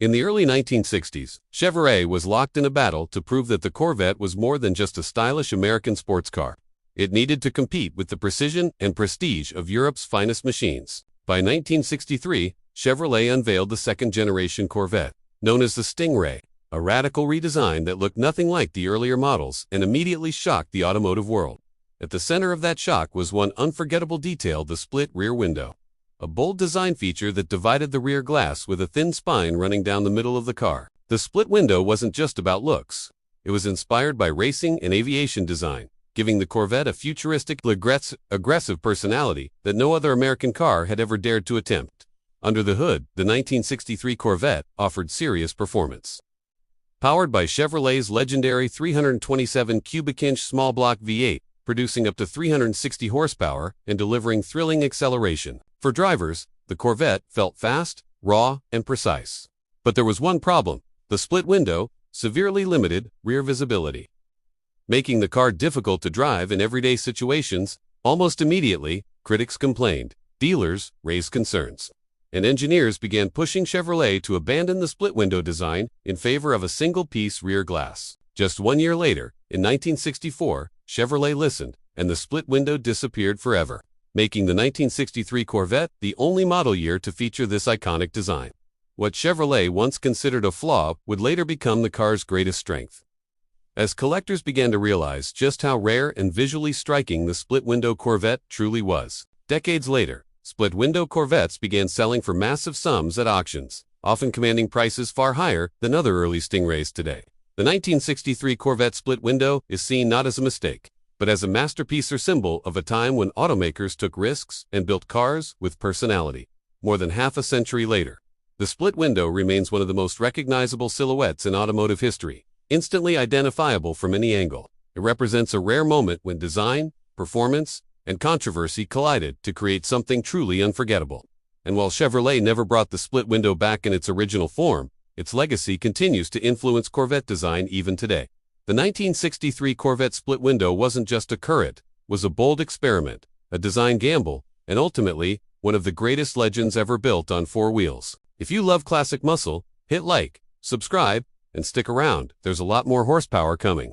In the early 1960s, Chevrolet was locked in a battle to prove that the Corvette was more than just a stylish American sports car. It needed to compete with the precision and prestige of Europe's finest machines. By 1963, Chevrolet unveiled the second-generation Corvette, known as the Stingray, a radical redesign that looked nothing like the earlier models and immediately shocked the automotive world. At the center of that shock was one unforgettable detail: the split rear window. A bold design feature that divided the rear glass with a thin spine running down the middle of the car. The split window wasn't just about looks. It was inspired by racing and aviation design, giving the Corvette a futuristic, aggressive personality that no other American car had ever dared to attempt. Under the hood, the 1963 Corvette offered serious performance. Powered by Chevrolet's legendary 327 cubic-inch small-block V8, producing up to 360 horsepower and delivering thrilling acceleration. For drivers, the Corvette felt fast, raw, and precise. But there was one problem: the split window severely limited rear visibility, making the car difficult to drive in everyday situations. Almost immediately, critics complained, dealers raised concerns, and engineers began pushing Chevrolet to abandon the split window design in favor of a single-piece rear glass. Just 1 year later, in 1964, Chevrolet listened, and the split window disappeared forever, making the 1963 Corvette the only model year to feature this iconic design. What Chevrolet once considered a flaw would later become the car's greatest strength. As collectors began to realize just how rare and visually striking the split-window Corvette truly was. Decades later, split-window Corvettes began selling for massive sums at auctions, often commanding prices far higher than other early Stingrays today. The 1963 Corvette split window is seen not as a mistake, but as a masterpiece or symbol of a time when automakers took risks and built cars with personality. More than half a century later, the split window remains one of the most recognizable silhouettes in automotive history, instantly identifiable from any angle. It represents a rare moment when design, performance, and controversy collided to create something truly unforgettable. And while Chevrolet never brought the split window back in its original form, its legacy continues to influence Corvette design even today. The 1963 Corvette split window wasn't just a current, it was a bold experiment, a design gamble, and ultimately, one of the greatest legends ever built on four wheels. If you love classic muscle, hit like, subscribe, and stick around. There's a lot more horsepower coming.